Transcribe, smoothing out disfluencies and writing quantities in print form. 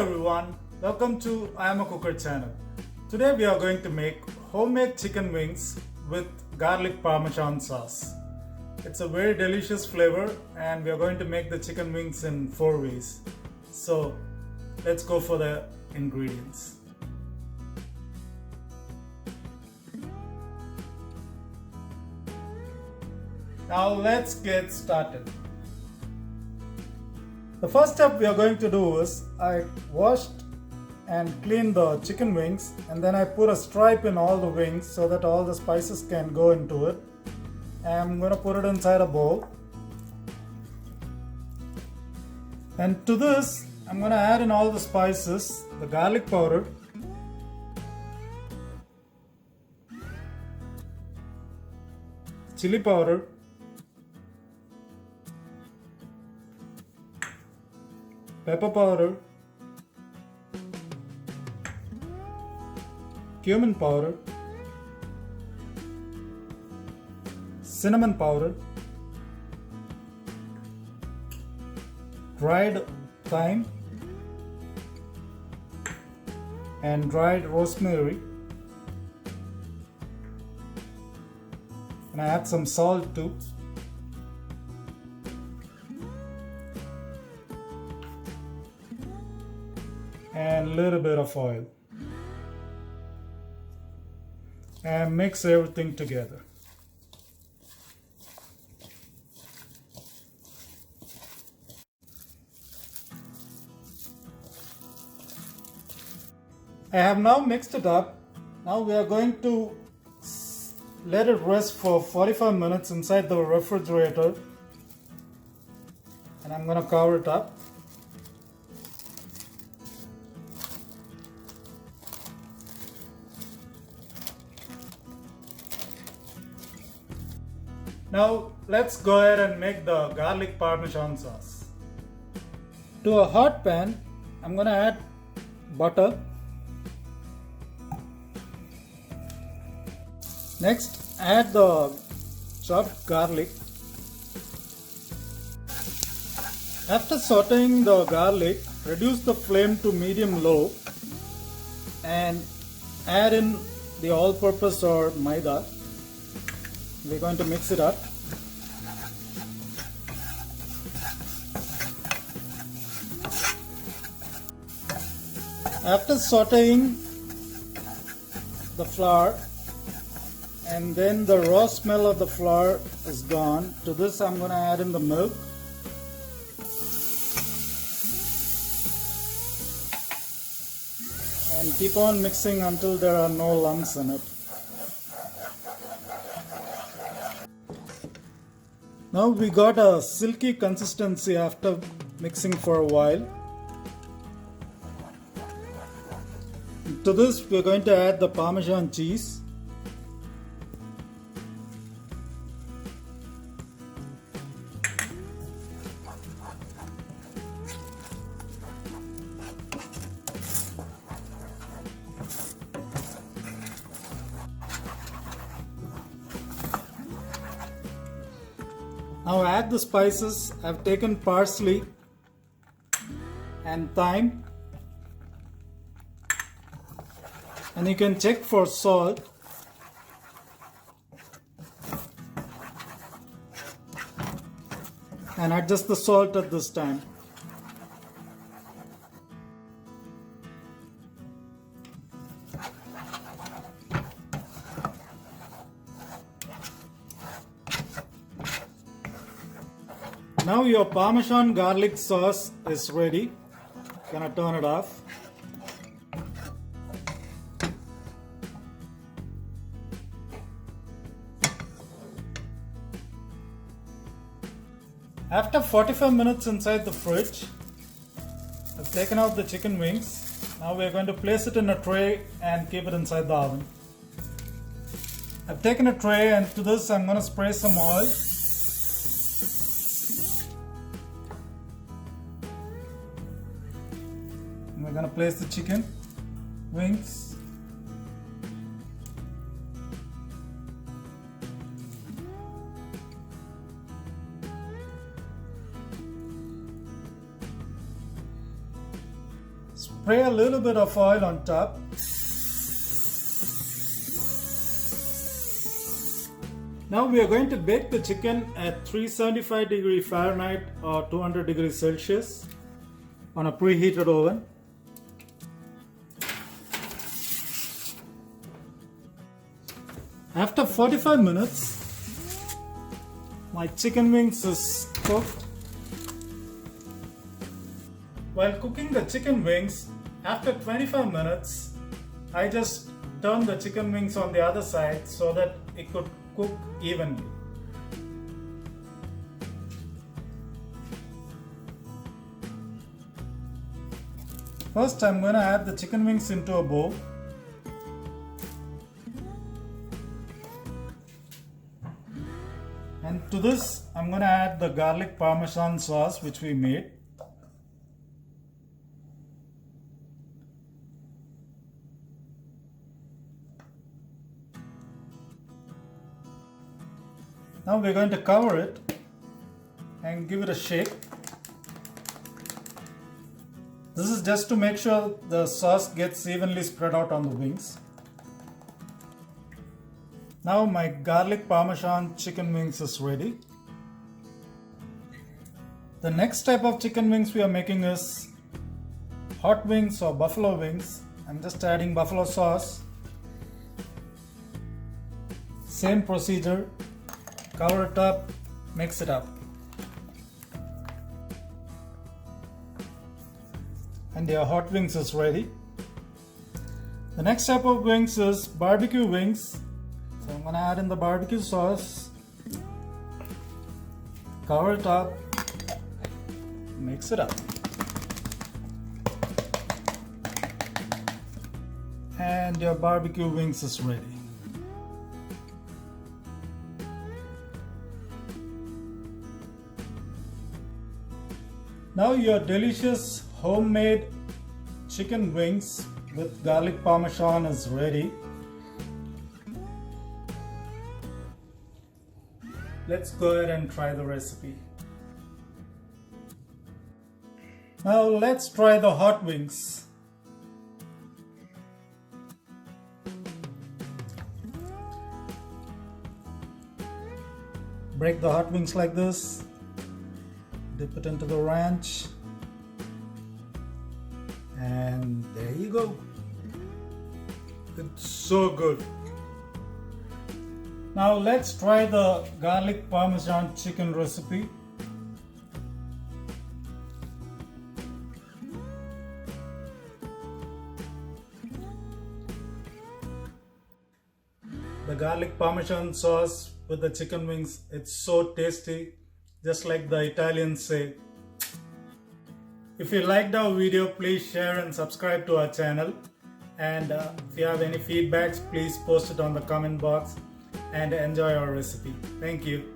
everyone, welcome to imacooker channel. Today we are going to make homemade chicken wings with garlic Parmesan sauce. It's a very delicious flavor and we are going to make the chicken wings in 4 ways. So let's go for the ingredients. Now let's get started. The first step we are going to do is I washed and cleaned the chicken wings, and then I put a stripe in all the wings so that all the spices can go into it. I'm going to put it inside a bowl. And to this, I'm going to add in all the spices, the garlic powder, chili powder, pepper powder, cumin powder, cinnamon powder, dried thyme, and dried rosemary. And I add some salt too. And a little bit of oil, and mix everything together. I have now mixed it up. Now we are going to let it rest for 45 minutes inside the refrigerator, and I'm going to cover it up. Now let's go ahead and make the garlic Parmesan sauce. To a hot pan, I'm going to add butter. Next, add the chopped garlic. After sauteing the garlic, reduce the flame to medium-low and add in the all-purpose or maida. We're going to mix it up. After sauteing the flour, and then the raw smell of the flour is gone, to this I'm going to add in the milk. And keep on mixing until there are no lumps in it. Now we got a silky consistency after mixing for a while. To this we are going to add the Parmesan cheese. Now add the spices. I've taken parsley and thyme, and you can check for salt. And adjust the salt at this time. Now your Parmesan garlic sauce is ready. Gonna turn it off. After 45 minutes inside the fridge, I've taken out the chicken wings. Now we're going to place it in a tray and keep it inside the oven. I've taken a tray, and to this I'm going to spray some oil. And we're going to place the chicken wings. spray a little bit of oil on top. Now we are going to bake the chicken at 375 degrees Fahrenheit or 200 degrees Celsius on a preheated oven. After 45 minutes, my chicken wings is cooked. While cooking the chicken wings, after 25 minutes, I just turned the chicken wings on the other side so that it could cook evenly. First, I'm going to add the chicken wings into a bowl. And to this, I'm going to add the garlic Parmesan sauce which we made. Now we're going to cover it and give it a shake. This is just to make sure the sauce gets evenly spread out on the wings. Now my garlic Parmesan chicken wings is ready. The next type of chicken wings we are making is hot wings or buffalo wings. I'm just adding buffalo sauce. Same procedure. Cover it up, mix it up. And your hot wings is ready. The next type of wings is barbecue wings. So I'm going to add in the barbecue sauce. Cover it up, mix it up. And your barbecue wings is ready. Now your delicious homemade chicken wings with garlic Parmesan is ready. Let's go ahead and try the recipe. Now let's try the hot wings. Break the hot wings like this. Dip it into the ranch, and there you go. It's so good. Now let's try the garlic Parmesan chicken recipe. The garlic Parmesan sauce with the chicken wings, it's so tasty. Just like the Italians say. If you liked our video, please share and subscribe to our channel. And if you have any feedbacks, please post it on the comment box and enjoy our recipe. Thank you.